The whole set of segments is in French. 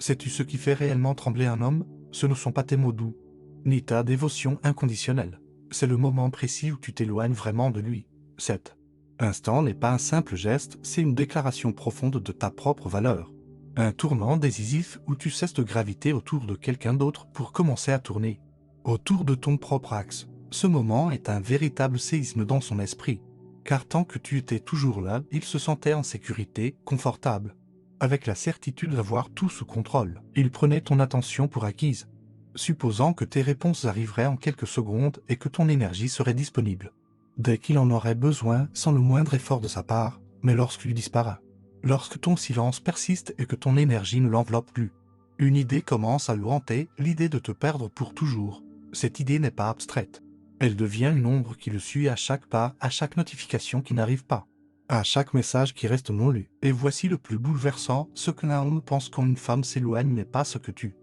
Sais-tu ce qui fait réellement trembler un homme? Ce ne sont pas tes mots doux, ni ta dévotion inconditionnelle. C'est le moment précis où tu t'éloignes vraiment de lui. Cet instant n'est pas un simple geste, c'est une déclaration profonde de ta propre valeur. Un tournant décisif où tu cesses de graviter autour de quelqu'un d'autre pour commencer à tourner autour de ton propre axe. Ce moment est un véritable séisme dans son esprit, car tant que tu étais toujours là, il se sentait en sécurité, confortable, avec la certitude d'avoir tout sous contrôle. Il prenait ton attention pour acquise, supposant que tes réponses arriveraient en quelques secondes et que ton énergie serait disponible dès qu'il en aurait besoin, sans le moindre effort de sa part, mais lorsqu'il disparaît. Lorsque ton silence persiste et que ton énergie ne l'enveloppe plus, une idée commence à le hanter, l'idée de te perdre pour toujours. Cette idée n'est pas abstraite. Elle devient une ombre qui le suit à chaque pas, à chaque notification qui n'arrive pas, à chaque message qui reste non lu. Et voici le plus bouleversant, ce qu'un homme pense quand une femme s'éloigne n'est pas ce que tu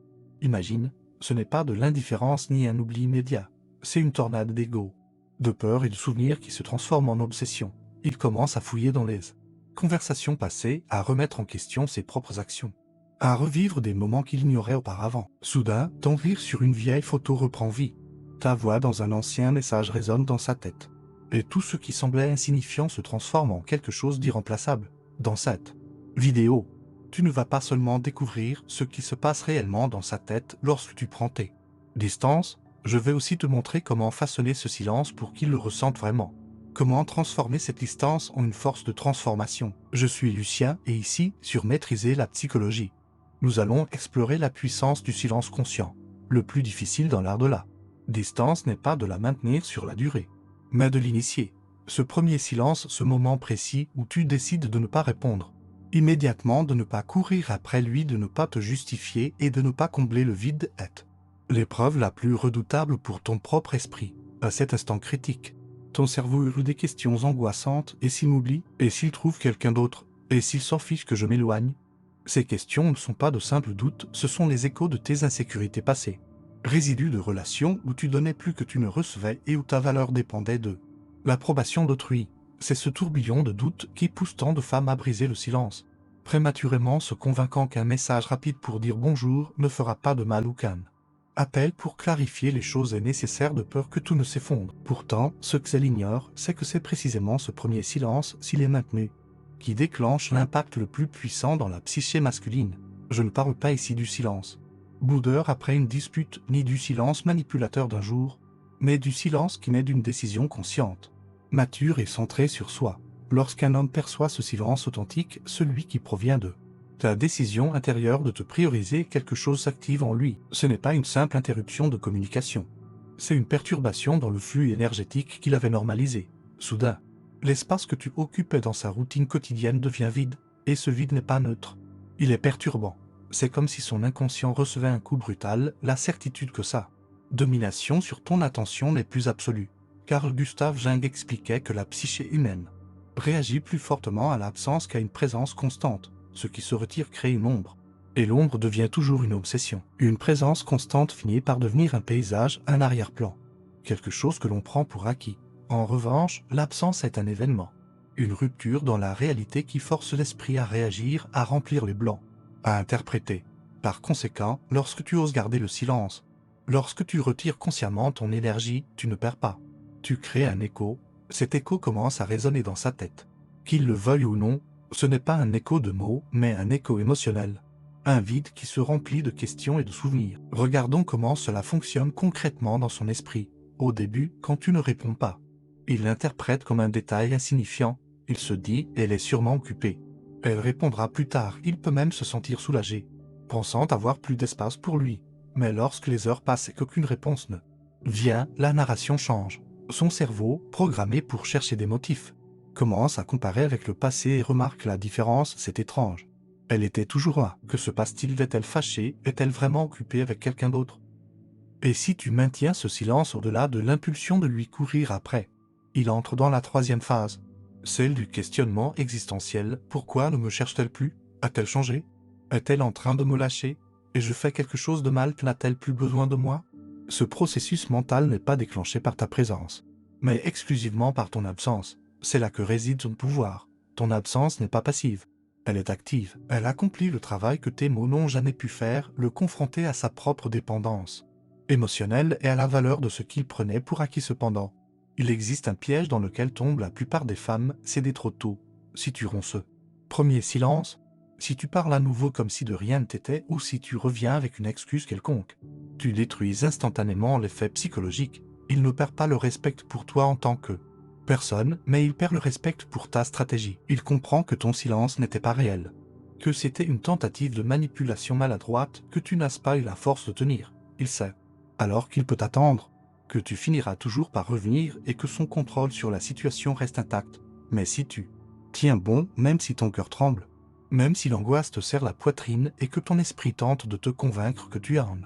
imagines. Ce n'est pas de l'indifférence ni un oubli immédiat. C'est une tornade d'ego, de peur et de souvenirs qui se transforment en obsession. Il commence à fouiller dans les conversations passées, à remettre en question ses propres actions, à revivre des moments qu'il ignorait auparavant. Soudain, ton rire sur une vieille photo reprend vie. Ta voix dans un ancien message résonne dans sa tête. Et tout ce qui semblait insignifiant se transforme en quelque chose d'irremplaçable. Dans cette vidéo, tu ne vas pas seulement découvrir ce qui se passe réellement dans sa tête lorsque tu prends tes distances, je vais aussi te montrer comment façonner ce silence pour qu'il le ressente vraiment. Comment transformer cette distance en une force de transformation. Je suis Lucien et ici, sur Maîtriser la psychologie, nous allons explorer la puissance du silence conscient. Le plus difficile dans l'art de la distance n'est pas de la maintenir sur la durée, mais de l'initier. Ce premier silence, ce moment précis où tu décides de ne pas répondre immédiatement, de ne pas courir après lui, de ne pas te justifier et de ne pas combler le vide est l'épreuve la plus redoutable pour ton propre esprit. À cet instant critique, ton cerveau hurle des questions angoissantes. Et s'il m'oublie? Et s'il trouve quelqu'un d'autre? Et s'il s'en fiche que je m'éloigne? Ces questions ne sont pas de simples doutes, ce sont les échos de tes insécurités passées. Résidus de relations où tu donnais plus que tu ne recevais et où ta valeur dépendait de l'approbation d'autrui. C'est ce tourbillon de doutes qui pousse tant de femmes à briser le silence, prématurément se convainquant qu'un message rapide pour dire bonjour ne fera pas de mal ou qu'un appel pour clarifier les choses est nécessaire de peur que tout ne s'effondre. Pourtant, ce qu'elle ignore, c'est que c'est précisément ce premier silence, s'il est maintenu, qui déclenche l'impact le plus puissant dans la psyché masculine. Je ne parle pas ici du silence boudeur après une dispute, ni du silence manipulateur d'un jour, mais du silence qui naît d'une décision consciente, mature et centrée sur soi. Lorsqu'un homme perçoit ce silence authentique, celui qui provient de ta décision intérieure de te prioriser, quelque chose s'active en lui. Ce n'est pas une simple interruption de communication. C'est une perturbation dans le flux énergétique qu'il avait normalisé. Soudain, l'espace que tu occupais dans sa routine quotidienne devient vide, et ce vide n'est pas neutre. Il est perturbant. C'est comme si son inconscient recevait un coup brutal, la certitude que sa domination sur ton attention n'est plus absolue. Carl Gustav Jung expliquait que la psyché humaine réagit plus fortement à l'absence qu'à une présence constante. Ce qui se retire crée une ombre. Et l'ombre devient toujours une obsession. Une présence constante finit par devenir un paysage, un arrière-plan. Quelque chose que l'on prend pour acquis. En revanche, l'absence est un événement. Une rupture dans la réalité qui force l'esprit à réagir, à remplir les blancs, à interpréter. Par conséquent, lorsque tu oses garder le silence, lorsque tu retires consciemment ton énergie, tu ne perds pas. Tu crées un écho. Cet écho commence à résonner dans sa tête. Qu'il le veuille ou non, ce n'est pas un écho de mots, mais un écho émotionnel. Un vide qui se remplit de questions et de souvenirs. Regardons comment cela fonctionne concrètement dans son esprit. Au début, quand tu ne réponds pas, il l'interprète comme un détail insignifiant. Il se dit « elle est sûrement occupée ». Elle répondra plus tard. Il peut même se sentir soulagé, pensant avoir plus d'espace pour lui. Mais lorsque les heures passent et qu'aucune réponse ne vient, la narration change. Son cerveau, programmé pour chercher des motifs, commence à comparer avec le passé et remarque la différence. C'est étrange. Elle était toujours là. Que se passe-t-il? Est-elle fâchée? Est-elle vraiment occupée avec quelqu'un d'autre? Et si tu maintiens ce silence au-delà de l'impulsion de lui courir après, il entre dans la troisième phase, celle du questionnement existentiel. Pourquoi ne me cherche-t-elle plus? A-t-elle changé? Est-elle en train de me lâcher? Et je fais quelque chose de mal? N'a-t-elle plus besoin de moi? Ce processus mental n'est pas déclenché par ta présence, mais exclusivement par ton absence. C'est là que réside ton pouvoir. Ton absence n'est pas passive. Elle est active, elle accomplit le travail que tes mots n'ont jamais pu faire, le confronter à sa propre dépendance émotionnelle et à la valeur de ce qu'il prenait pour acquis cependant. Il existe un piège dans lequel tombent la plupart des femmes, céder trop tôt. Si tu romps ce premier silence, si tu parles à nouveau comme si de rien ne t'était ou si tu reviens avec une excuse quelconque, tu détruis instantanément l'effet psychologique. Il ne perd pas le respect pour toi en tant que personne, mais il perd le respect pour ta stratégie. Il comprend que ton silence n'était pas réel, que c'était une tentative de manipulation maladroite que tu n'as pas eu la force de tenir. Il sait, alors qu'il peut attendre, que tu finiras toujours par revenir et que son contrôle sur la situation reste intact. Mais si tu tiens bon, même si ton cœur tremble, même si l'angoisse te serre la poitrine et que ton esprit tente de te convaincre que tu es en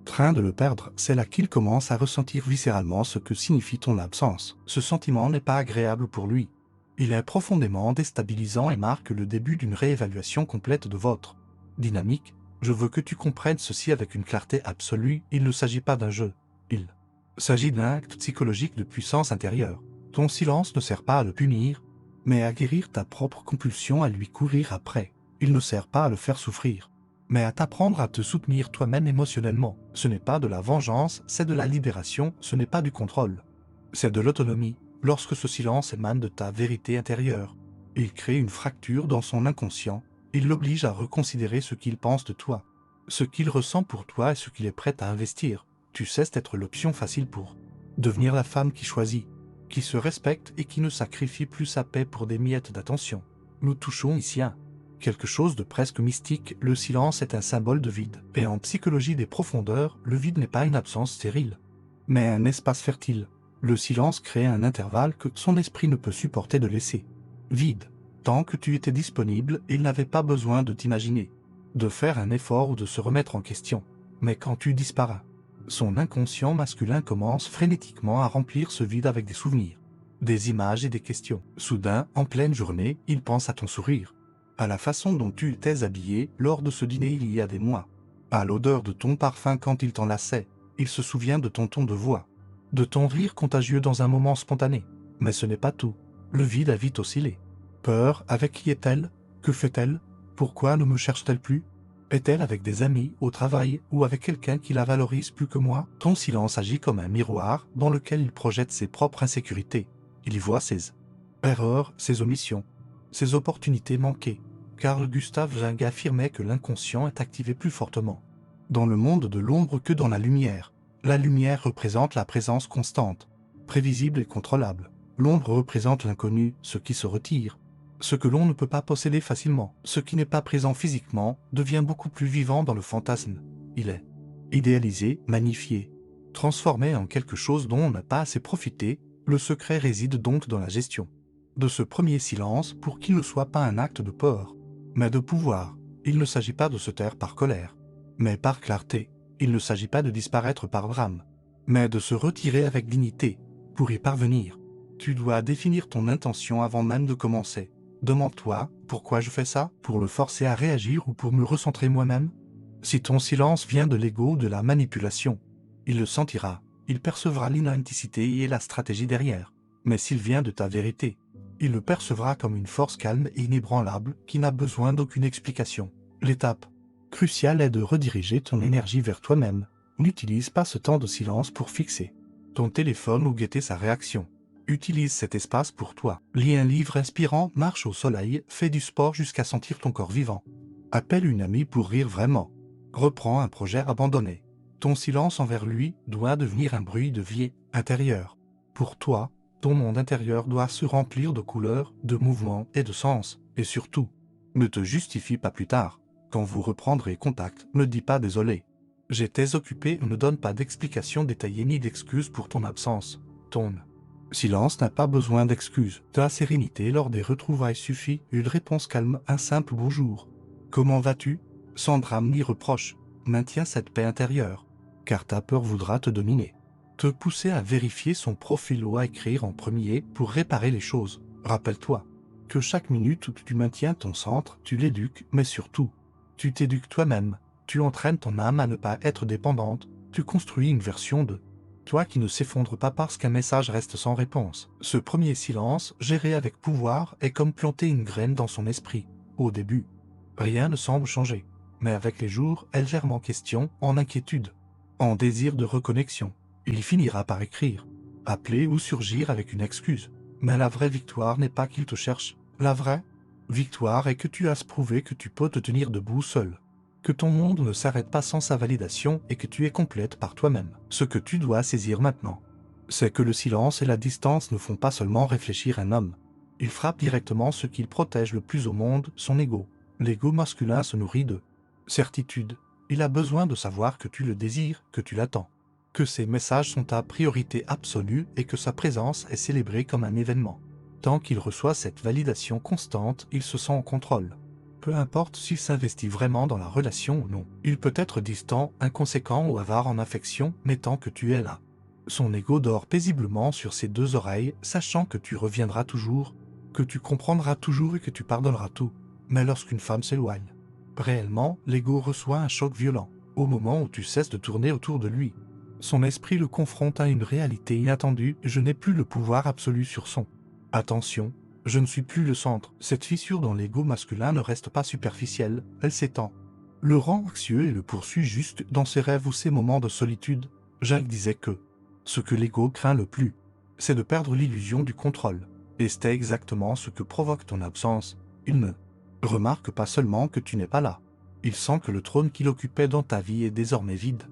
train de le perdre, c'est là qu'il commence à ressentir viscéralement ce que signifie ton absence. Ce sentiment n'est pas agréable pour lui. Il est profondément déstabilisant et marque le début d'une réévaluation complète de votre dynamique. Je veux que tu comprennes ceci avec une clarté absolue, il ne s'agit pas d'un jeu. Il s'agit d'un acte psychologique de puissance intérieure. Ton silence ne sert pas à le punir, mais à guérir ta propre compulsion à lui courir après. Il ne sert pas à le faire souffrir, mais à t'apprendre à te soutenir toi-même émotionnellement. Ce n'est pas de la vengeance, c'est de la libération, ce n'est pas du contrôle. C'est de l'autonomie. Lorsque ce silence émane de ta vérité intérieure, il crée une fracture dans son inconscient, il l'oblige à reconsidérer ce qu'il pense de toi, ce qu'il ressent pour toi et ce qu'il est prêt à investir. Tu cesses d'être l'option facile pour devenir la femme qui choisit, qui se respecte et qui ne sacrifie plus sa paix pour des miettes d'attention. Nous touchons ici à quelque chose de presque mystique. Le silence est un symbole de vide. Et en psychologie des profondeurs, le vide n'est pas une absence stérile, mais un espace fertile. Le silence crée un intervalle que son esprit ne peut supporter de laisser vide. Tant que tu étais disponible, il n'avait pas besoin de t'imaginer, de faire un effort ou de se remettre en question. Mais quand tu disparas, son inconscient masculin commence frénétiquement à remplir ce vide avec des souvenirs, des images et des questions. Soudain, en pleine journée, il pense à ton sourire, à la façon dont tu t'es habillé lors de ce dîner il y a des mois, à l'odeur de ton parfum quand il t'enlaçait. Il se souvient de ton ton de voix, de ton rire contagieux dans un moment spontané. Mais ce n'est pas tout. Le vide a vite oscillé. Peur, avec qui est-elle? Que fait-elle? Pourquoi ne me cherche-t-elle plus? Est-elle avec des amis, au travail, ou avec quelqu'un qui la valorise plus que moi? Ton silence agit comme un miroir dans lequel il projette ses propres insécurités. Il y voit ses erreurs, ses omissions, ses opportunités manquées. Carl Gustav Jung affirmait que l'inconscient est activé plus fortement dans le monde de l'ombre que dans la lumière. La lumière représente la présence constante, prévisible et contrôlable. L'ombre représente l'inconnu, ce qui se retire, ce que l'on ne peut pas posséder facilement. Ce qui n'est pas présent physiquement devient beaucoup plus vivant dans le fantasme. Il est idéalisé, magnifié, transformé en quelque chose dont on n'a pas assez profité. Le secret réside donc dans la gestion de ce premier silence pour qu'il ne soit pas un acte de peur, mais de pouvoir. Il ne s'agit pas de se taire par colère, mais par clarté. Il ne s'agit pas de disparaître par drame, mais de se retirer avec dignité. Pour y parvenir, tu dois définir ton intention avant même de commencer. Demande-toi, pourquoi je fais ça? Pour le forcer à réagir ou pour me recentrer moi-même? Si ton silence vient de l'ego ou de la manipulation, il le sentira, il percevra l'inauthenticité et la stratégie derrière. Mais s'il vient de ta vérité, il le percevra comme une force calme et inébranlable qui n'a besoin d'aucune explication. L'étape cruciale est de rediriger ton énergie vers toi-même. N'utilise pas ce temps de silence pour fixer ton téléphone ou guetter sa réaction. Utilise cet espace pour toi. Lis un livre inspirant, marche au soleil, fais du sport jusqu'à sentir ton corps vivant. Appelle une amie pour rire vraiment. Reprends un projet abandonné. Ton silence envers lui doit devenir un bruit de vie intérieure. Pour toi, ton monde intérieur doit se remplir de couleurs, de mouvements et de sens. Et surtout, ne te justifie pas plus tard. Quand vous reprendrez contact, ne dis pas désolé. J'étais occupé ou ne donne pas d'explication détaillée ni d'excuses pour ton absence. Ton silence n'a pas besoin d'excuses. Ta sérénité lors des retrouvailles suffit. Une réponse calme, un simple bonjour. Comment vas-tu? Sans drame ni reproche. Maintiens cette paix intérieure, car ta peur voudra te dominer. Te pousser à vérifier son profil ou à écrire en premier pour réparer les choses. Rappelle-toi que chaque minute où tu maintiens ton centre, tu l'éduques, mais surtout, tu t'éduques toi-même. Tu entraînes ton âme à ne pas être dépendante. Tu construis une version de toi qui ne s'effondre pas parce qu'un message reste sans réponse. Ce premier silence, géré avec pouvoir, est comme planter une graine dans son esprit. Au début, Rien ne semble changer. Mais avec les jours, elle germe en question, en inquiétude, en désir de reconnexion. Il finira par écrire, appeler ou surgir avec une excuse. Mais la vraie victoire n'est pas qu'il te cherche. La vraie victoire est que tu as prouvé que tu peux te tenir debout seul. Que ton monde ne s'arrête pas sans sa validation et que tu es complète par toi-même. Ce que tu dois saisir maintenant, c'est que le silence et la distance ne font pas seulement réfléchir un homme. Ils frappent directement ce qu'il protège le plus au monde, son ego. L'ego masculin se nourrit de certitude. Il a besoin de savoir que tu le désires, que tu l'attends, que ses messages sont ta priorité absolue et que sa présence est célébrée comme un événement. Tant qu'il reçoit cette validation constante, il se sent en contrôle. Peu importe s'il s'investit vraiment dans la relation ou non. Il peut être distant, inconséquent ou avare en affection, mais tant que tu es là. Son ego dort paisiblement sur ses deux oreilles, sachant que tu reviendras toujours, que tu comprendras toujours et que tu pardonneras tout. Mais lorsqu'une femme s'éloigne, réellement, l'ego reçoit un choc violent. Au moment où tu cesses de tourner autour de lui, son esprit le confronte à une réalité inattendue. Je n'ai plus le pouvoir absolu sur son attention. Je ne suis plus le centre. Cette fissure dans l'ego masculin ne reste pas superficielle, elle s'étend, le rend anxieux et le poursuit jusque dans ses rêves ou ses moments de solitude. Jacques disait que ce que l'ego craint le plus, c'est de perdre l'illusion du contrôle. Et c'est exactement ce que provoque ton absence. Il ne remarque pas seulement que tu n'es pas là. Il sent que le trône qu'il occupait dans ta vie est désormais vide,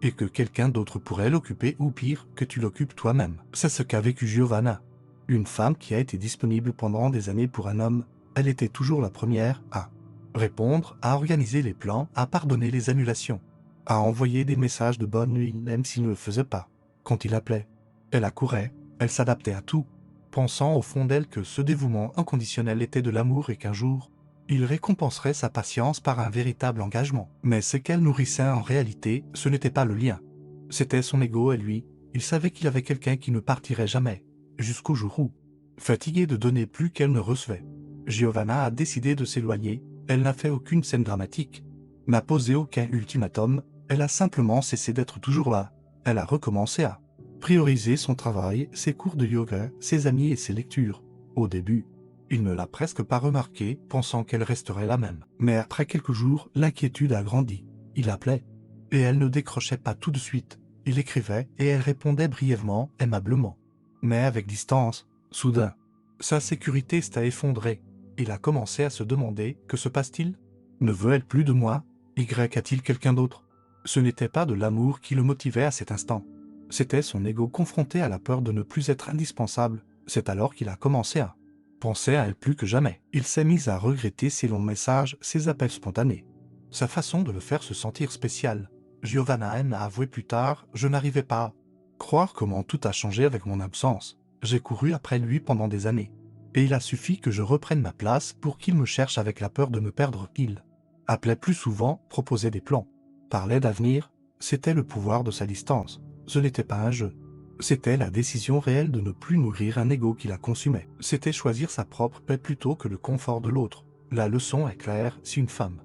et que quelqu'un d'autre pourrait l'occuper ou pire, que tu l'occupes toi-même. C'est ce qu'a vécu Giovanna. Une femme qui a été disponible pendant des années pour un homme, elle était toujours la première à répondre, à organiser les plans, à pardonner les annulations, à envoyer des messages de bonne nuit même s'il ne le faisait pas. Quand il appelait, elle accourait, elle s'adaptait à tout, pensant au fond d'elle que ce dévouement inconditionnel était de l'amour et qu'un jour, il récompenserait sa patience par un véritable engagement. Mais ce qu'elle nourrissait en réalité, ce n'était pas le lien. C'était son ego et lui. Il savait qu'il avait quelqu'un qui ne partirait jamais, jusqu'au jour où, fatiguée de donner plus qu'elle ne recevait, Giovanna a décidé de s'éloigner. Elle n'a fait aucune scène dramatique, n'a posé aucun ultimatum, elle a simplement cessé d'être toujours là. Elle a recommencé à prioriser son travail, ses cours de yoga, ses amis et ses lectures. Au début, il ne l'a presque pas remarqué, pensant qu'elle resterait la même. Mais après quelques jours, l'inquiétude a grandi. Il appelait, et elle ne décrochait pas tout de suite. Il écrivait, et elle répondait brièvement, aimablement. Mais avec distance, soudain, sa sécurité s'est effondrée. Il a commencé à se demander, que se passe-t-il? Ne veut-elle plus de moi? A-t-il quelqu'un d'autre? Ce n'était pas de l'amour qui le motivait à cet instant. C'était son ego confronté à la peur de ne plus être indispensable. C'est alors qu'il a commencé à penser à elle plus que jamais. Il s'est mis à regretter ses longs messages, ses appels spontanés, sa façon de le faire se sentir spécial. Giovanna N. a avoué plus tard, je n'arrivais pas à croire comment tout a changé avec mon absence. J'ai couru après lui pendant des années. Et il a suffi que je reprenne ma place pour qu'il me cherche avec la peur de me perdre. Il appelait plus souvent, proposait des plans, parlait d'avenir. C'était le pouvoir de sa distance. Ce n'était pas un jeu. C'était la décision réelle de ne plus nourrir un ego qui la consumait. C'était choisir sa propre paix plutôt que le confort de l'autre. La leçon est claire, si une femme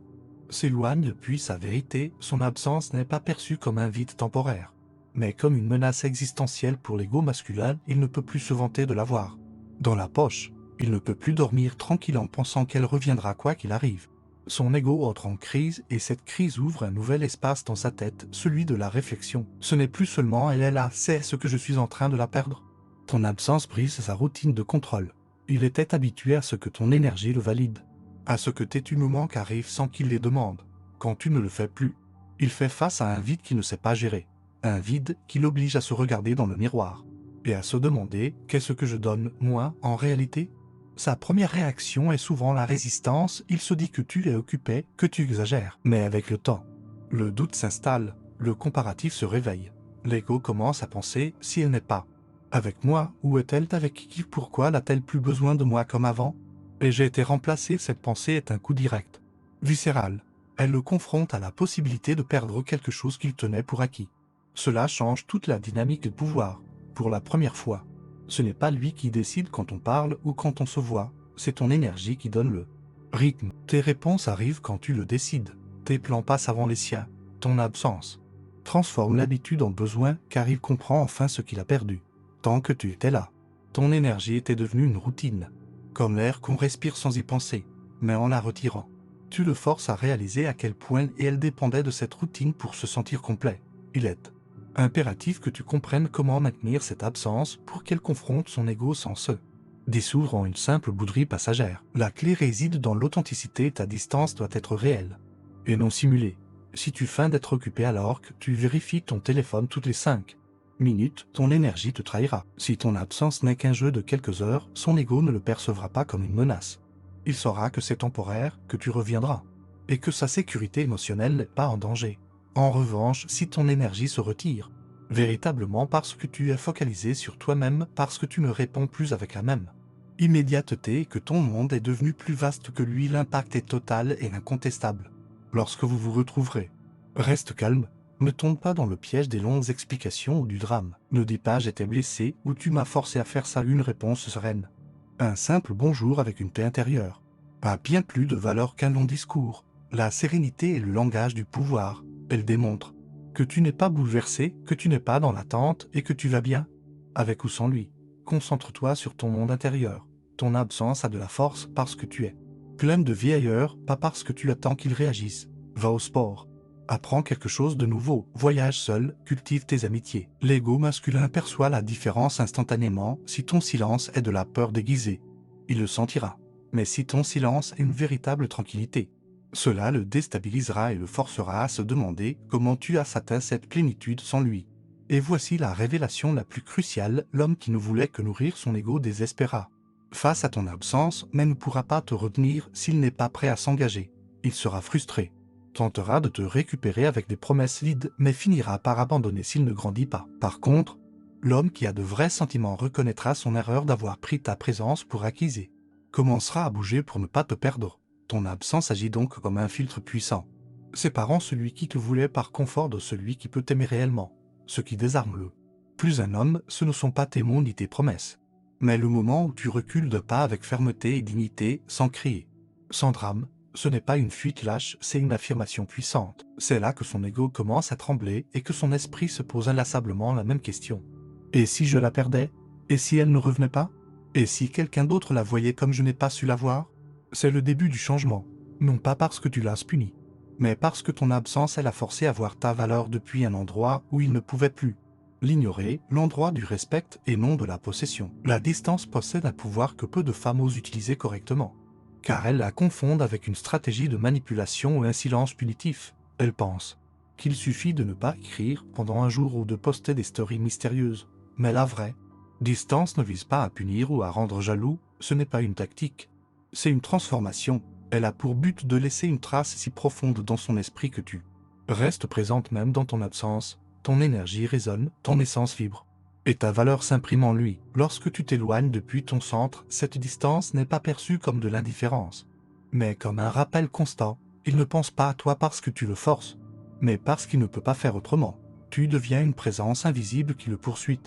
s'éloigne depuis sa vérité, son absence n'est pas perçue comme un vide temporaire, mais comme une menace existentielle pour l'ego masculin. Il ne peut plus se vanter de l'avoir dans la poche. Il ne peut plus dormir tranquille en pensant qu'elle reviendra quoi qu'il arrive. Son ego entre en crise et cette crise ouvre un nouvel espace dans sa tête, celui de la réflexion. Ce n'est plus seulement elle est là, c'est ce que je suis en train de la perdre. Ton absence brise sa routine de contrôle. Il était habitué à ce que ton énergie le valide, à ce que tes moments arrivent sans qu'il les demande. Quand tu ne le fais plus, il fait face à un vide qui ne sait pas gérer. Un vide qui l'oblige à se regarder dans le miroir et à se demander « Qu'est-ce que je donne, moi, en réalité ?» Sa première réaction est souvent la résistance. Il se dit que tu es occupé, que tu exagères. Mais avec le temps, le doute s'installe, le comparatif se réveille. L'ego commence à penser « Si elle n'est pas avec moi, où est-elle? Avec qui? Pourquoi n'a-t-elle plus besoin de moi comme avant ?» Et j'ai été remplacé. Cette pensée est un coup direct, viscéral. Elle le confronte à la possibilité de perdre quelque chose qu'il tenait pour acquis. Cela change toute la dynamique de pouvoir. Pour la première fois, ce n'est pas lui qui décide quand on parle ou quand on se voit, c'est ton énergie qui donne le rythme. Tes réponses arrivent quand tu le décides. Tes plans passent avant les siens. Ton absence transforme l'habitude en besoin car il comprend enfin ce qu'il a perdu. Tant que tu étais là, ton énergie était devenue une routine, comme l'air qu'on respire sans y penser, mais en la retirant, Tu le forces à réaliser à quel point elle dépendait de cette routine pour se sentir complet. Il est impératif que tu comprennes comment maintenir cette absence pour qu'elle confronte son ego sans se dissoudre en une simple bouderie passagère. La clé réside dans l'authenticité, ta distance doit être réelle et non simulée. Si tu feins d'être occupé alors que tu vérifies ton téléphone toutes les 5 minutes, ton énergie te trahira. Si ton absence n'est qu'un jeu de quelques heures, son ego ne le percevra pas comme une menace. Il saura que c'est temporaire, que tu reviendras, et que sa sécurité émotionnelle n'est pas en danger. En revanche, si ton énergie se retire, véritablement parce que tu es focalisé sur toi-même, parce que tu ne réponds plus avec la même immédiateté et que ton monde est devenu plus vaste que lui, l'impact est total et incontestable. Lorsque vous vous retrouverez, reste calme, ne tombe pas dans le piège des longues explications ou du drame. Ne dis pas j'étais blessé ou tu m'as forcé à faire ça, une réponse sereine. Un simple bonjour avec une paix intérieure a bien plus de valeur qu'un long discours. La sérénité est le langage du pouvoir. Elle démontre que tu n'es pas bouleversé, que tu n'es pas dans l'attente et que tu vas bien, avec ou sans lui. Concentre-toi sur ton monde intérieur. Ton absence a de la force parce que tu es plein de vie ailleurs, pas parce que tu attends qu'il réagisse. Va au sport. Apprends quelque chose de nouveau. Voyage seul, cultive tes amitiés. L'ego masculin perçoit la différence instantanément. Si ton silence est de la peur déguisée, il le sentira. Mais si ton silence est une véritable tranquillité, cela le déstabilisera et le forcera à se demander comment tu as atteint cette plénitude sans lui. Et voici la révélation la plus cruciale, l'homme qui ne voulait que nourrir son ego désespéra face à ton absence, mais ne pourra pas te retenir s'il n'est pas prêt à s'engager. Il sera frustré, tentera de te récupérer avec des promesses vides, mais finira par abandonner s'il ne grandit pas. Par contre, l'homme qui a de vrais sentiments reconnaîtra son erreur d'avoir pris ta présence pour acquise et commencera à bouger pour ne pas te perdre. Ton absence agit donc comme un filtre puissant, séparant celui qui te voulait par confort de celui qui peut t'aimer réellement, ce qui désarme le plus un homme, ce ne sont pas tes mots ni tes promesses, mais le moment où tu recules de pas avec fermeté et dignité, sans crier, sans drame. Ce n'est pas une fuite lâche, c'est une affirmation puissante. C'est là que son ego commence à trembler et que son esprit se pose inlassablement la même question. Et si je la perdais? Et si elle ne revenait pas? Et si quelqu'un d'autre la voyait comme je n'ai pas su la voir? C'est le début du changement. Non pas parce que tu l'as puni, mais parce que ton absence l'a forcé à voir ta valeur depuis un endroit où il ne pouvait plus l'ignorer, l'endroit du respect et non de la possession. La distance possède un pouvoir que peu de femmes osent utiliser correctement, car elles la confondent avec une stratégie de manipulation ou un silence punitif. Elles pensent qu'il suffit de ne pas écrire pendant un jour ou de poster des stories mystérieuses. Mais la vraie distance ne vise pas à punir ou à rendre jaloux, ce n'est pas une tactique. C'est une transformation. Elle a pour but de laisser une trace si profonde dans son esprit que tu restes présente même dans ton absence. Ton énergie résonne, ton essence vibre, et ta valeur s'imprime en lui. Lorsque tu t'éloignes depuis ton centre, cette distance n'est pas perçue comme de l'indifférence, mais comme un rappel constant. Il ne pense pas à toi parce que tu le forces, mais parce qu'il ne peut pas faire autrement. Tu deviens une présence invisible qui le poursuit,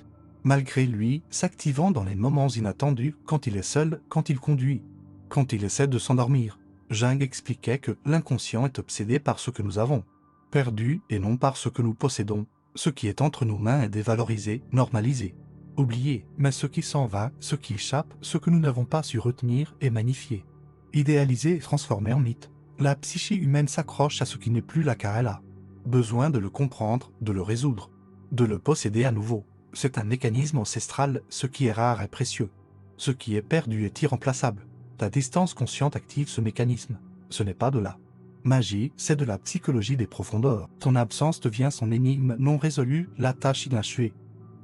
malgré lui, s'activant dans les moments inattendus, quand il est seul, quand il conduit, quand il essaie de s'endormir. Jung expliquait que l'inconscient est obsédé par ce que nous avons perdu et non par ce que nous possédons. Ce qui est entre nos mains est dévalorisé, normalisé, oublié, mais ce qui s'en va, ce qui échappe, ce que nous n'avons pas su retenir est magnifié, idéalisé et transformé en mythe. La psyché humaine s'accroche à ce qui n'est plus là car elle a besoin de le comprendre, de le résoudre, de le posséder à nouveau. C'est un mécanisme ancestral, ce qui est rare est précieux, ce qui est perdu est irremplaçable. Ta distance consciente active ce mécanisme. Ce n'est pas de la magie, c'est de la psychologie des profondeurs. Ton absence devient son énigme non résolue, la tâche inachevée,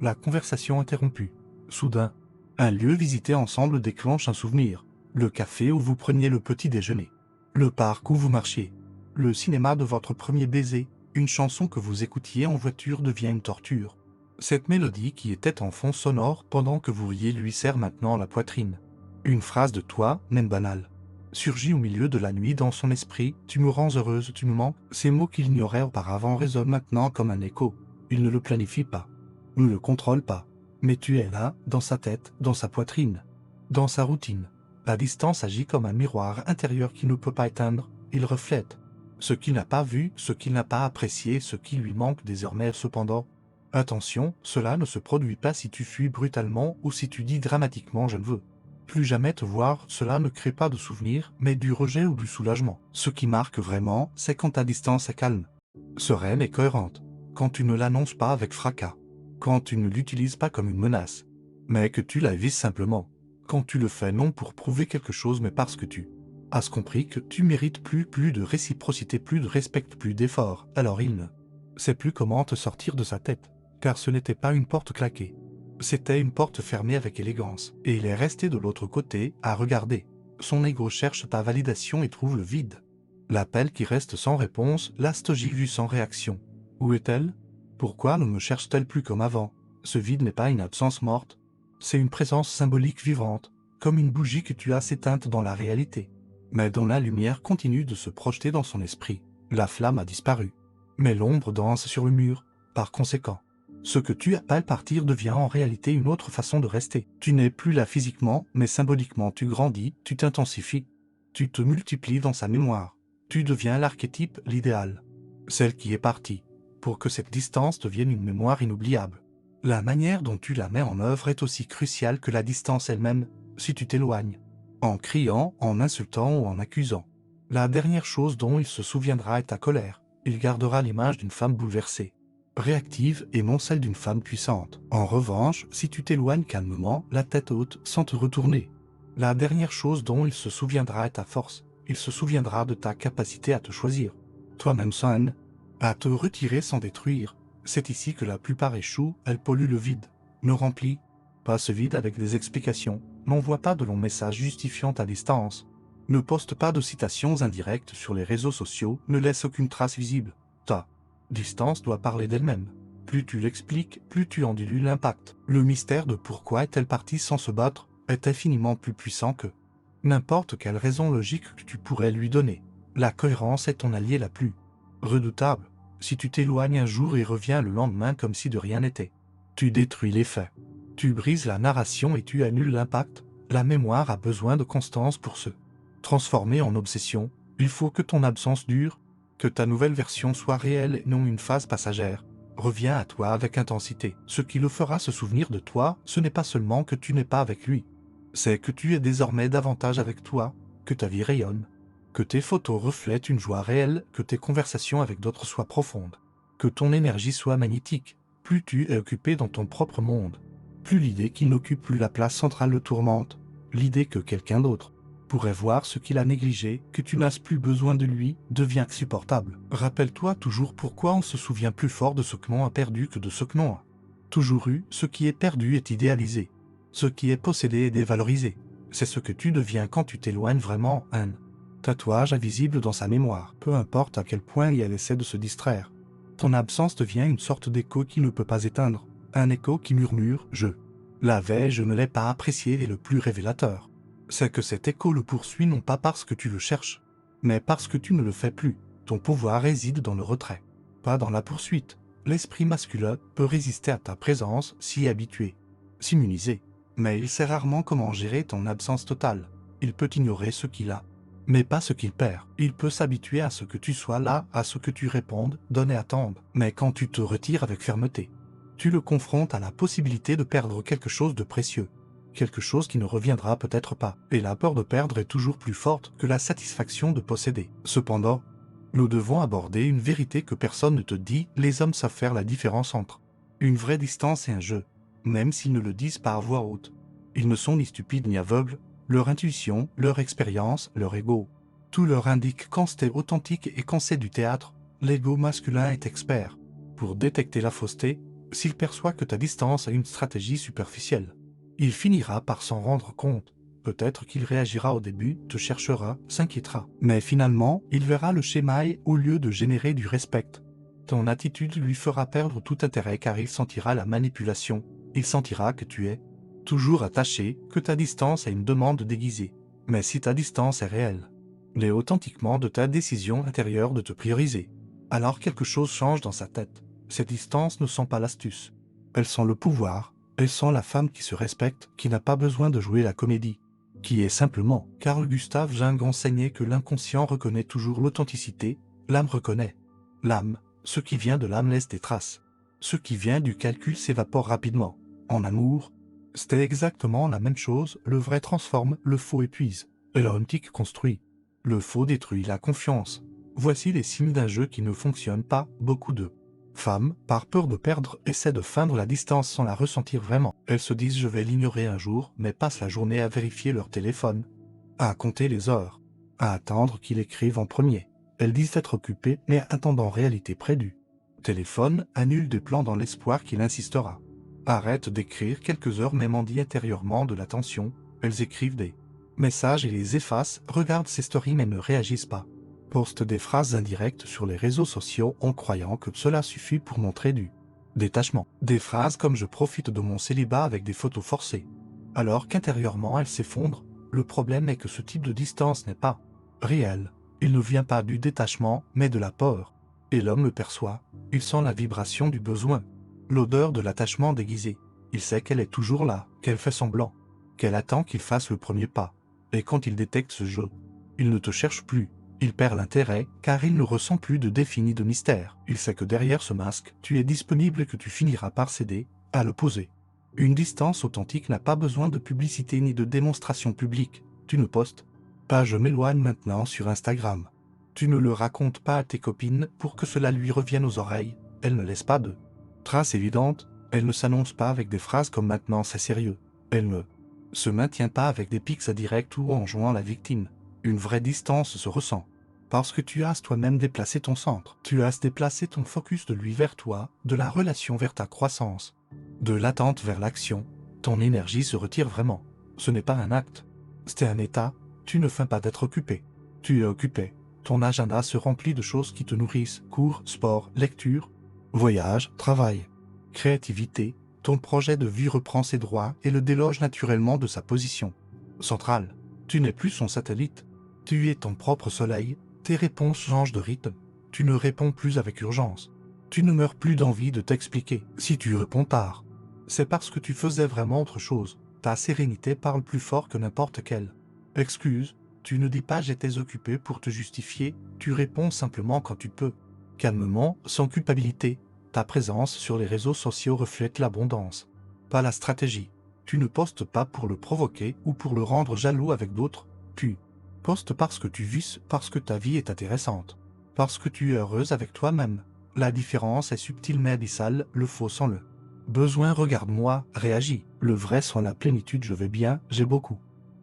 la conversation interrompue. Soudain, un lieu visité ensemble déclenche un souvenir. Le café où vous preniez le petit déjeuner, le parc où vous marchiez, le cinéma de votre premier baiser, une chanson que vous écoutiez en voiture devient une torture. Cette mélodie qui était en fond sonore pendant que vous riez lui serre maintenant la poitrine. Une phrase de toi, même banale, surgit au milieu de la nuit dans son esprit. Tu me rends heureuse, tu me manques. Ces mots qu'il ignorait auparavant résonnent maintenant comme un écho. Il ne le planifie pas, ne le contrôle pas, mais tu es là, dans sa tête, dans sa poitrine, dans sa routine. La distance agit comme un miroir intérieur qui ne peut pas éteindre. Il reflète ce qu'il n'a pas vu, ce qu'il n'a pas apprécié, ce qui lui manque désormais. Cependant, attention, cela ne se produit pas si tu fuis brutalement ou si tu dis dramatiquement « je ne veux Plus jamais te voir, cela ne crée pas de souvenir, mais du rejet ou du soulagement. Ce qui marque vraiment, c'est quand ta distance est calme, sereine et cohérente. Quand tu ne l'annonces pas avec fracas. Quand tu ne l'utilises pas comme une menace, mais que tu la vises simplement. Quand tu le fais non pour prouver quelque chose mais parce que tu as compris que tu mérites plus de réciprocité, plus de respect, plus d'effort. Alors il ne sait plus comment te sortir de sa tête. Car ce n'était pas une porte claquée. C'était une porte fermée avec élégance. Et il est resté de l'autre côté, à regarder. Son ego cherche ta validation et trouve le vide. L'appel qui reste sans réponse, la stogie vue sans réaction. Où est-elle? Pourquoi ne me cherche-t-elle plus comme avant? Ce vide n'est pas une absence morte. C'est une présence symbolique vivante, comme une bougie que tu as éteinte dans la réalité. Mais dont la lumière continue de se projeter dans son esprit. La flamme a disparu. Mais l'ombre danse sur le mur. Par conséquent, ce que tu appelles partir devient en réalité une autre façon de rester. Tu n'es plus là physiquement, mais symboliquement tu grandis, tu t'intensifies. Tu te multiplies dans sa mémoire. Tu deviens l'archétype, l'idéal. Celle qui est partie. Pour que cette distance devienne une mémoire inoubliable. La manière dont tu la mets en œuvre est aussi cruciale que la distance elle-même, si tu t'éloignes. En criant, en insultant ou en accusant. La dernière chose dont il se souviendra est ta colère. Il gardera l'image d'une femme bouleversée, réactive et non celle d'une femme puissante. En revanche, si tu t'éloignes calmement, la tête haute, sans te retourner, la dernière chose dont il se souviendra est ta force. Il se souviendra de ta capacité à te choisir, toi-même sans haine, à te retirer sans détruire. C'est ici que la plupart échouent, elles polluent le vide. Ne remplis pas ce vide avec des explications, n'envoie pas de longs messages justifiant ta distance. Ne poste pas de citations indirectes sur les réseaux sociaux, ne laisse aucune trace visible. Ta distance doit parler d'elle-même. Plus tu l'expliques, plus tu en dilues l'impact. Le mystère de pourquoi est-elle partie sans se battre est infiniment plus puissant que n'importe quelle raison logique que tu pourrais lui donner. La cohérence est ton allié la plus redoutable. Si tu t'éloignes un jour et reviens le lendemain comme si de rien n'était, tu détruis les faits. Tu brises la narration et tu annules l'impact. La mémoire a besoin de constance pour se transformer en obsession. Il faut que ton absence dure, que ta nouvelle version soit réelle et non une phase passagère. Reviens à toi avec intensité. Ce qui le fera se souvenir de toi, ce n'est pas seulement que tu n'es pas avec lui. C'est que tu es désormais davantage avec toi, que ta vie rayonne, que tes photos reflètent une joie réelle, que tes conversations avec d'autres soient profondes, que ton énergie soit magnétique. Plus tu es occupé dans ton propre monde, plus l'idée qu'il n'occupe plus la place centrale le tourmente, l'idée que quelqu'un d'autre pourrait voir ce qu'il a négligé, que tu n'as plus besoin de lui, devient insupportable. Rappelle-toi toujours pourquoi on se souvient plus fort de ce que l'on a perdu que de ce que l'on a toujours eu. Ce qui est perdu est idéalisé. Ce qui est possédé est dévalorisé. C'est ce que tu deviens quand tu t'éloignes vraiment. Un tatouage invisible dans sa mémoire, peu importe à quel point elle essaie de se distraire. Ton absence devient une sorte d'écho qui ne peut pas éteindre. Un écho qui murmure « je l'avais, je ne l'ai pas apprécié » est le plus révélateur. C'est que cet écho le poursuit non pas parce que tu le cherches, mais parce que tu ne le fais plus. Ton pouvoir réside dans le retrait, pas dans la poursuite. L'esprit masculin peut résister à ta présence, s'y habituer, s'immuniser. Mais il sait rarement comment gérer ton absence totale. Il peut ignorer ce qu'il a, mais pas ce qu'il perd. Il peut s'habituer à ce que tu sois là, à ce que tu répondes, donnes et attendes. Mais quand tu te retires avec fermeté, tu le confrontes à la possibilité de perdre quelque chose de précieux. Quelque chose qui ne reviendra peut-être pas. Et la peur de perdre est toujours plus forte que la satisfaction de posséder. Cependant, nous devons aborder une vérité que personne ne te dit, les hommes savent faire la différence entre une vraie distance et un jeu, même s'ils ne le disent pas à voix haute. Ils ne sont ni stupides ni aveugles, leur intuition, leur expérience, leur ego, tout leur indique quand c'est authentique et quand c'est du théâtre. L'ego masculin est expert pour détecter la fausseté. S'il perçoit que ta distance a une stratégie superficielle, il finira par s'en rendre compte. Peut-être qu'il réagira au début, te cherchera, s'inquiétera. Mais finalement, il verra le schéma et, au lieu de générer du respect, ton attitude lui fera perdre tout intérêt car il sentira la manipulation. Il sentira que tu es toujours attaché, que ta distance est une demande déguisée. Mais si ta distance est réelle, elle est authentiquement de ta décision intérieure de te prioriser, alors quelque chose change dans sa tête. Ces distances ne sont pas l'astuce. Elles sont le pouvoir. Elles sont la femme qui se respecte, qui n'a pas besoin de jouer la comédie, qui est simplement. Carl Gustav Jung enseignait que l'inconscient reconnaît toujours l'authenticité, l'âme reconnaît l'âme. Ce qui vient de l'âme laisse des traces. Ce qui vient du calcul s'évapore rapidement. En amour, C'était exactement la même chose, le vrai transforme, le faux épuise. Et l'antique construit. Le faux détruit la confiance. Voici les signes d'un jeu qui ne fonctionne pas, beaucoup de femmes, par peur de perdre, essaient de feindre la distance sans la ressentir vraiment. Elles se disent je vais l'ignorer un jour, mais passent la journée à vérifier leur téléphone, à compter les heures, à attendre qu'il écrive en premier. Elles disent être occupées, mais attendent en réalité près du téléphone, annulent des plans dans l'espoir qu'il insistera. Arrêtent d'écrire quelques heures mais mendient intérieurement de l'attention. Elles écrivent des messages et les effacent, regardent ses stories mais ne réagissent pas. Postent des phrases indirectes sur les réseaux sociaux en croyant que cela suffit pour montrer du détachement. Des phrases comme « je profite de mon célibat » avec des photos forcées. Alors qu'intérieurement elles s'effondrent, le problème est que ce type de distance n'est pas réel. Il ne vient pas du détachement, mais de la peur. Et l'homme le perçoit. Il sent la vibration du besoin, l'odeur de l'attachement déguisé. Il sait qu'elle est toujours là, qu'elle fait semblant, qu'elle attend qu'il fasse le premier pas. Et quand il détecte ce jeu, il ne te cherche plus. Il perd l'intérêt, car il ne ressent plus de défi ni de mystère. Il sait que derrière ce masque, tu es disponible et que tu finiras par céder, à l'opposé. Une distance authentique n'a pas besoin de publicité ni de démonstration publique. Tu ne postes pas « je m'éloigne maintenant » sur Instagram. Tu ne le racontes pas à tes copines pour que cela lui revienne aux oreilles. Elle ne laisse pas de traces évidentes. Elle ne s'annonce pas avec des phrases comme « maintenant c'est sérieux ». Elle ne se maintient pas avec des pics directs ou en jouant la victime. Une vraie distance se ressent. Parce que tu as toi-même déplacé ton centre. Tu as déplacé ton focus de lui vers toi, de la relation vers ta croissance, de l'attente vers l'action. Ton énergie se retire vraiment. Ce n'est pas un acte. C'est un état. Tu ne feins pas d'être occupé. Tu es occupé. Ton agenda se remplit de choses qui te nourrissent. Cours, sport, lecture, voyage, travail, créativité. Ton projet de vie reprend ses droits et le déloge naturellement de sa position centrale. Tu n'es plus son satellite. Tu es ton propre soleil. Tes réponses changent de rythme. Tu ne réponds plus avec urgence. Tu ne meurs plus d'envie de t'expliquer. Si tu réponds tard, c'est parce que tu faisais vraiment autre chose. Ta sérénité parle plus fort que n'importe quelle excuse. Tu ne dis pas j'étais occupé pour te justifier. Tu réponds simplement quand tu peux. Calmement, sans culpabilité. Ta présence sur les réseaux sociaux reflète l'abondance, pas la stratégie. Tu ne postes pas pour le provoquer ou pour le rendre jaloux avec d'autres. Tu postes parce que tu vis, parce que ta vie est intéressante, parce que tu es heureuse avec toi-même. La différence est subtile mais abyssale, le faux sans le besoin. Regarde-moi, réagis. Le vrai sans la plénitude. Je vais bien, j'ai beaucoup.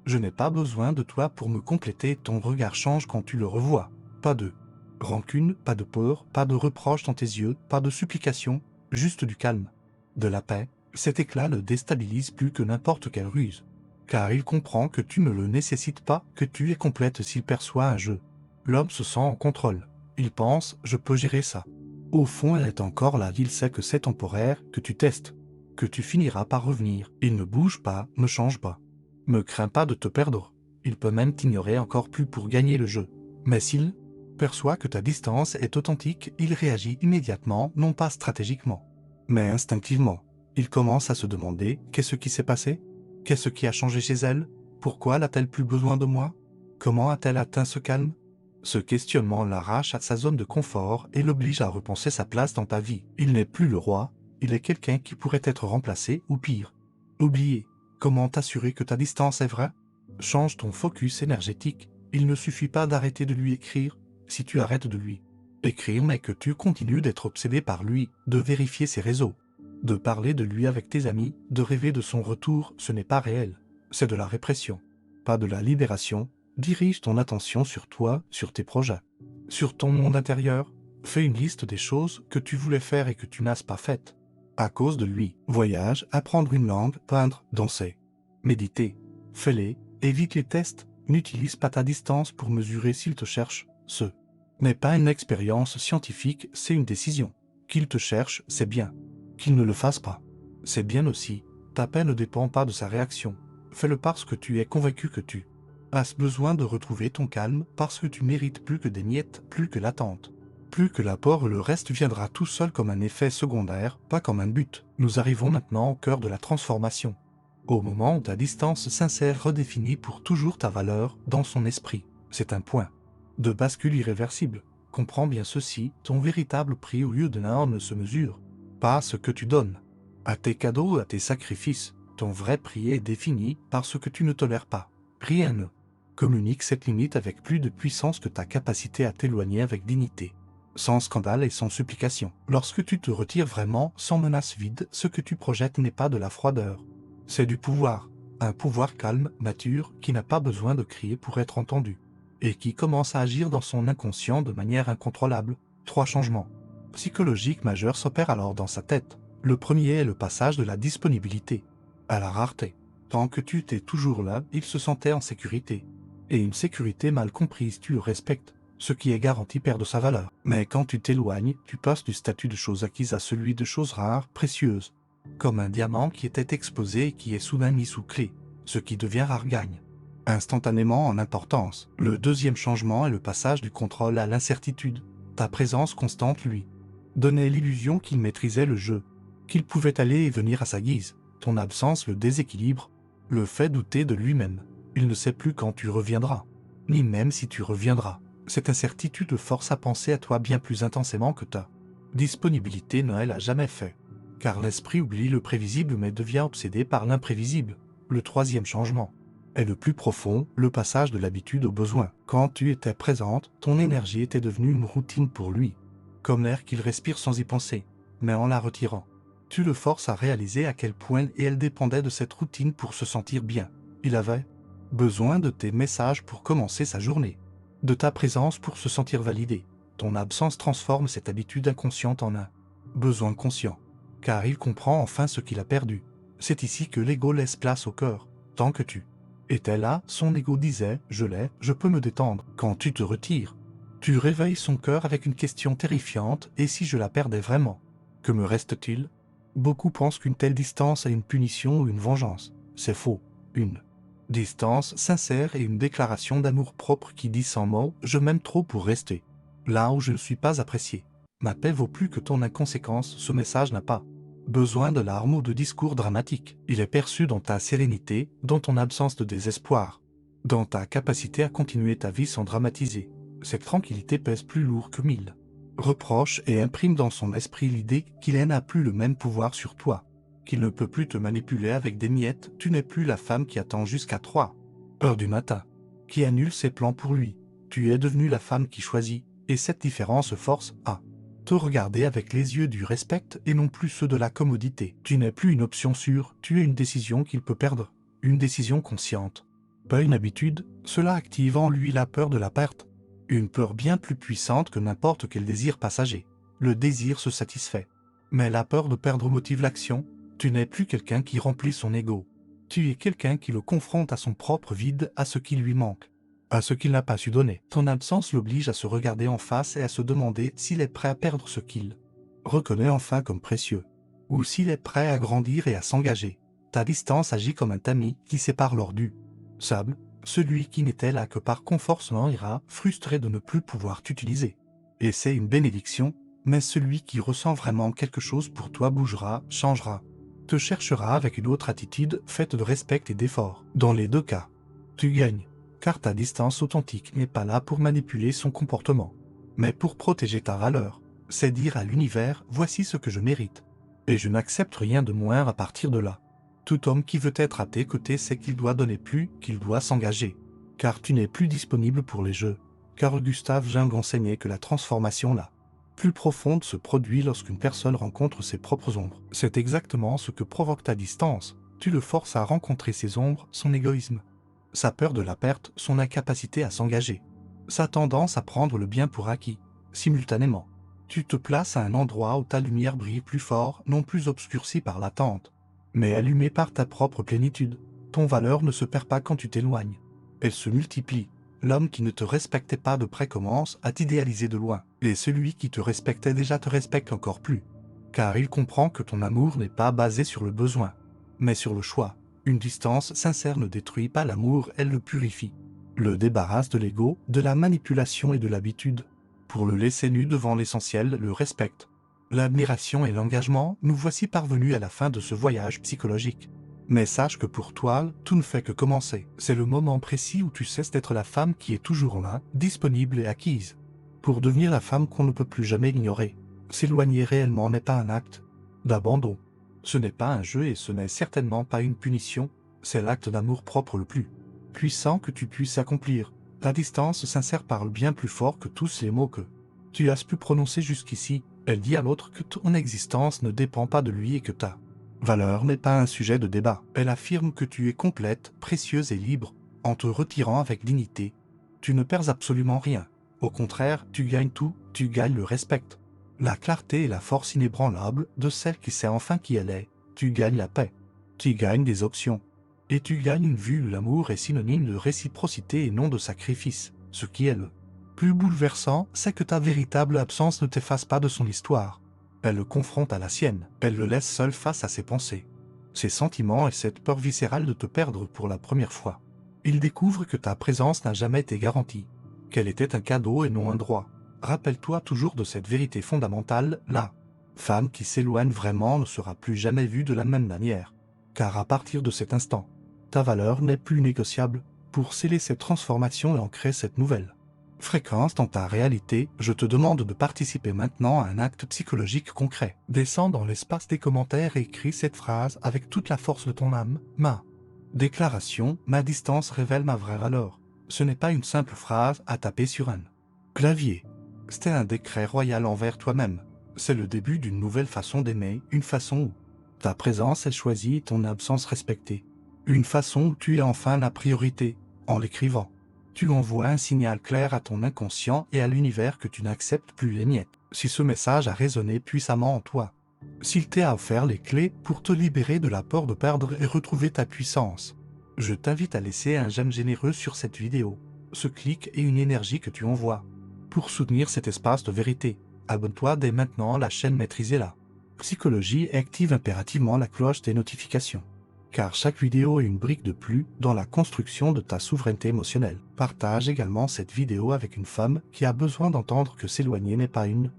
Je n'ai pas besoin de toi pour me compléter. Ton regard change quand tu le revois. Pas de rancune, pas de peur, pas de reproche dans tes yeux, pas de supplication, juste du calme, de la paix. Cet éclat le déstabilise plus que n'importe quelle ruse. Car il comprend que tu ne le nécessites pas, que tu es complète s'il perçoit un jeu. L'homme se sent en contrôle. Il pense « je peux gérer ça ». Au fond, elle est encore là. Il sait que c'est temporaire, que tu testes, que tu finiras par revenir. Il ne bouge pas, ne change pas. Ne crains pas de te perdre. Il peut même t'ignorer encore plus pour gagner le jeu. Mais s'il perçoit que ta distance est authentique, il réagit immédiatement, non pas stratégiquement, mais instinctivement. Il commence à se demander « qu'est-ce qui s'est passé ? Qu'est-ce qui a changé chez elle ? Pourquoi n'a-t-elle plus besoin de moi ? Comment a-t-elle atteint ce calme ?» Ce questionnement l'arrache à sa zone de confort et l'oblige à repenser sa place dans ta vie. Il n'est plus le roi, il est quelqu'un qui pourrait être remplacé ou pire, oublié. Comment t'assurer que ta distance est vraie ? Change ton focus énergétique. Il ne suffit pas d'arrêter de lui écrire. Si tu arrêtes de lui écrire mais que tu continues d'être obsédé par lui, de vérifier ses réseaux, de parler de lui avec tes amis, de rêver de son retour, ce n'est pas réel. C'est de la répression, pas de la libération. Dirige ton attention sur toi, sur tes projets, sur ton monde intérieur. Fais une liste des choses que tu voulais faire et que tu n'as pas faites à cause de lui. Voyage, apprendre une langue, peindre, danser, méditer. Fais-les, évite les tests, n'utilise pas ta distance pour mesurer s'il te cherche. Ce n'est pas une expérience scientifique, c'est une décision. Qu'il te cherche, c'est bien. Qu'il ne le fasse pas, c'est bien aussi. Ta paix ne dépend pas de sa réaction. Fais-le parce que tu es convaincu que tu as besoin de retrouver ton calme, parce que tu mérites plus que des miettes, plus que l'attente, plus que l'apport. Le reste viendra tout seul comme un effet secondaire, pas comme un but. Nous arrivons maintenant au cœur de la transformation. Au moment où ta distance sincère redéfinit pour toujours ta valeur dans son esprit. C'est un point de bascule irréversible. Comprends bien ceci, ton véritable prix au lieu de l'or ne se mesure pas à ce que tu donnes, à tes cadeaux, à tes sacrifices, Ton vrai prix est défini par ce que tu ne tolères pas. Rien ne communique cette limite avec plus de puissance que ta capacité à t'éloigner avec dignité, sans scandale et sans supplication. Lorsque tu te retires vraiment, sans menace vide, ce que tu projettes n'est pas de la froideur. C'est du pouvoir. Un pouvoir calme, mature, qui n'a pas besoin de crier pour être entendu, et qui commence à agir dans son inconscient de manière incontrôlable. 3 changements psychologiques majeurs s'opèrent alors dans sa tête. Le premier est le passage de la disponibilité à la rareté. Tant que tu t'es toujours là, il se sentait en sécurité. Et une sécurité mal comprise, tu le respectes. Ce qui est garanti perd de sa valeur. Mais quand tu t'éloignes, tu passes du statut de chose acquise à celui de chose rare, précieuse. Comme un diamant qui était exposé et qui est soudain mis sous clé. Ce qui devient rare gagne instantanément en importance. Le deuxième changement est le passage du contrôle à l'incertitude. Ta présence constante lui donnait l'illusion qu'il maîtrisait le jeu, qu'il pouvait aller et venir à sa guise. Ton absence le déséquilibre, le fait douter de lui-même. Il ne sait plus quand tu reviendras, ni même si tu reviendras. Cette incertitude le force à penser à toi bien plus intensément que ta disponibilité ne l'a jamais fait. Car l'esprit oublie le prévisible mais devient obsédé par l'imprévisible. Le troisième changement est le plus profond, le passage de l'habitude au besoin. Quand tu étais présente, ton énergie était devenue une routine pour lui, comme l'air qu'il respire sans y penser. Mais en la retirant, tu le forces à réaliser à quel point elle dépendait de cette routine pour se sentir bien. Il avait besoin de tes messages pour commencer sa journée, de ta présence pour se sentir validé. Ton absence transforme cette habitude inconsciente en un besoin conscient, car il comprend enfin ce qu'il a perdu. C'est ici que l'ego laisse place au cœur. Tant que tu étais là, son ego disait « je l'ai, je peux me détendre ». Quand tu te retires, tu réveilles son cœur avec une question terrifiante « et si je la perdais vraiment, que me reste-t-il » Beaucoup pensent qu'une telle distance est une punition ou une vengeance. C'est faux. Une distance sincère et une déclaration d'amour propre qui dit sans mots « je m'aime trop pour rester là où je ne suis pas apprécié ». Ma paix vaut plus que ton inconséquence, ce message n'a pas besoin de larmes ou de discours dramatiques. Il est perçu dans ta sérénité, dans ton absence de désespoir, dans ta capacité à continuer ta vie sans dramatiser. Cette tranquillité pèse plus lourd que 1000 reproches et imprime dans son esprit l'idée qu'il n'a plus le même pouvoir sur toi, qu'il ne peut plus te manipuler avec des miettes. Tu n'es plus la femme qui attend jusqu'à 3 heures du matin, qui annule ses plans pour lui. Tu es devenue la femme qui choisit, et cette différence force à te regarder avec les yeux du respect et non plus ceux de la commodité. Tu n'es plus une option sûre, tu es une décision qu'il peut perdre, une décision consciente. Pas une habitude, cela active en lui la peur de la perte, une peur bien plus puissante que n'importe quel désir passager. Le désir se satisfait, mais la peur de perdre motive l'action. Tu n'es plus quelqu'un qui remplit son ego, tu es quelqu'un qui le confronte à son propre vide, à ce qui lui manque, à ce qu'il n'a pas su donner. Ton absence l'oblige à se regarder en face et à se demander s'il est prêt à perdre ce qu'il reconnaît enfin comme précieux, ou s'il est prêt à grandir et à s'engager. Ta distance agit comme un tamis qui sépare l'or du sable. Celui qui n'était là que par confort s'en ira, frustré de ne plus pouvoir t'utiliser. Et c'est une bénédiction, mais celui qui ressent vraiment quelque chose pour toi bougera, changera, te cherchera avec une autre attitude faite de respect et d'effort. Dans les deux cas, tu gagnes, car ta distance authentique n'est pas là pour manipuler son comportement, mais pour protéger ta valeur. C'est dire à l'univers « voici ce que je mérite, et je n'accepte rien de moins à partir de là ». Tout homme qui veut être à tes côtés sait qu'il doit donner plus, qu'il doit s'engager, car tu n'es plus disponible pour les jeux. Carl Gustav Jung enseignait que la transformation la plus profonde se produit lorsqu'une personne rencontre ses propres ombres. C'est exactement ce que provoque ta distance. Tu le forces à rencontrer ses ombres, son égoïsme, sa peur de la perte, son incapacité à s'engager, sa tendance à prendre le bien pour acquis. Simultanément, tu te places à un endroit où ta lumière brille plus fort, non plus obscurcie par l'attente, mais allumée par ta propre plénitude. Ton valeur ne se perd pas quand tu t'éloignes. Elle se multiplie. L'homme qui ne te respectait pas de près commence à t'idéaliser de loin. Et celui qui te respectait déjà te respecte encore plus. Car il comprend que ton amour n'est pas basé sur le besoin, mais sur le choix. Une distance sincère ne détruit pas l'amour, elle le purifie. Le débarrasse de l'ego, de la manipulation et de l'habitude. Pour le laisser nu devant l'essentiel, le respect, l'admiration et l'engagement, nous voici parvenus à la fin de ce voyage psychologique. Mais sache que pour toi, tout ne fait que commencer. C'est le moment précis où tu cesses d'être la femme qui est toujours là, disponible et acquise, pour devenir la femme qu'on ne peut plus jamais ignorer. S'éloigner réellement n'est pas un acte d'abandon. Ce n'est pas un jeu et ce n'est certainement pas une punition, c'est l'acte d'amour-propre le plus puissant que tu puisses accomplir. La distance sincère parle bien plus fort que tous les mots que tu as pu prononcer jusqu'ici. Elle dit à l'autre que ton existence ne dépend pas de lui et que ta valeur n'est pas un sujet de débat. Elle affirme que tu es complète, précieuse et libre, en te retirant avec dignité. Tu ne perds absolument rien. Au contraire, tu gagnes tout, tu gagnes le respect, la clarté et la force inébranlable de celle qui sait enfin qui elle est. Tu gagnes la paix. Tu gagnes des options. Et tu gagnes une vue où l'amour est synonyme de réciprocité et non de sacrifice. Ce qui est le plus bouleversant, c'est que ta véritable absence ne t'efface pas de son histoire. Elle le confronte à la sienne. Elle le laisse seul face à ses pensées, ses sentiments et cette peur viscérale de te perdre pour la première fois. Il découvre que ta présence n'a jamais été garantie, qu'elle était un cadeau et non un droit. Rappelle-toi toujours de cette vérité fondamentale, la femme qui s'éloigne vraiment ne sera plus jamais vue de la même manière. Car à partir de cet instant, ta valeur n'est plus négociable. Pour sceller cette transformation et ancrer cette nouvelle fréquence dans ta réalité, je te demande de participer maintenant à un acte psychologique concret. Descends dans l'espace des commentaires et écris cette phrase avec toute la force de ton âme. Ma déclaration, ma distance révèle ma vraie valeur. Ce n'est pas une simple phrase à taper sur un clavier. C'est un décret royal envers toi-même. C'est le début d'une nouvelle façon d'aimer, une façon où ta présence est choisie et ton absence respectée. Une façon où tu es enfin la priorité. En l'écrivant, tu envoies un signal clair à ton inconscient et à l'univers que tu n'acceptes plus les miettes. Si ce message a résonné puissamment en toi, s'il t'a offert les clés pour te libérer de la peur de perdre et retrouver ta puissance, je t'invite à laisser un j'aime généreux sur cette vidéo. Ce clic est une énergie que tu envoies pour soutenir cet espace de vérité. Abonne-toi dès maintenant à la chaîne Maîtrisez-la Psychologie et active impérativement la cloche des notifications. Car chaque vidéo est une brique de plus dans la construction de ta souveraineté émotionnelle. Partage également cette vidéo avec une femme qui a besoin d'entendre que s'éloigner n'est pas une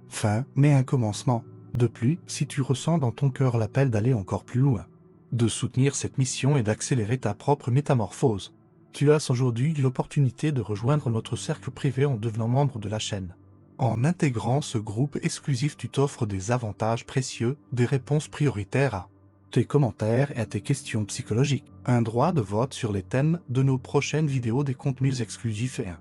fin, mais un commencement. De plus, si tu ressens dans ton cœur l'appel d'aller encore plus loin, de soutenir cette mission et d'accélérer ta propre métamorphose, tu as aujourd'hui l'opportunité de rejoindre notre cercle privé en devenant membre de la chaîne. En intégrant ce groupe exclusif, tu t'offres des avantages précieux, des réponses prioritaires à tes commentaires et à tes questions psychologiques, un droit de vote sur les thèmes de nos prochaines vidéos, des contenus exclusifs et un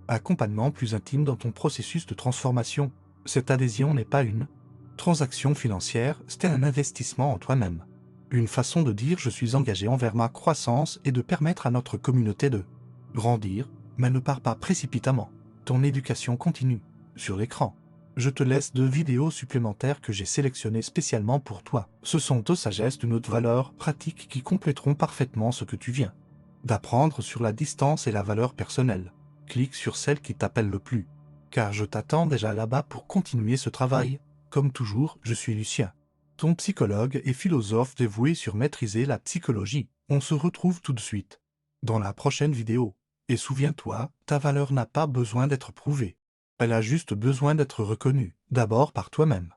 accompagnement plus intime dans ton processus de transformation. Cette adhésion n'est pas une transaction financière, c'est un investissement en toi-même. Une façon de dire je suis engagé envers ma croissance et de permettre à notre communauté de grandir, mais ne pars pas précipitamment. Ton éducation continue. Sur l'écran, je te laisse 2 vidéos supplémentaires que j'ai sélectionnées spécialement pour toi. Ce sont 2 sagesses d'une haute valeur pratique qui compléteront parfaitement ce que tu viens d'apprendre sur la distance et la valeur personnelle. Clique sur celle qui t'appelle le plus, car je t'attends déjà là-bas pour continuer ce travail. Comme toujours, je suis Lucien, ton psychologue et philosophe dévoué sur maîtriser la psychologie. On se retrouve tout de suite dans la prochaine vidéo. Et souviens-toi, ta valeur n'a pas besoin d'être prouvée. Elle a juste besoin d'être reconnue, d'abord par toi-même.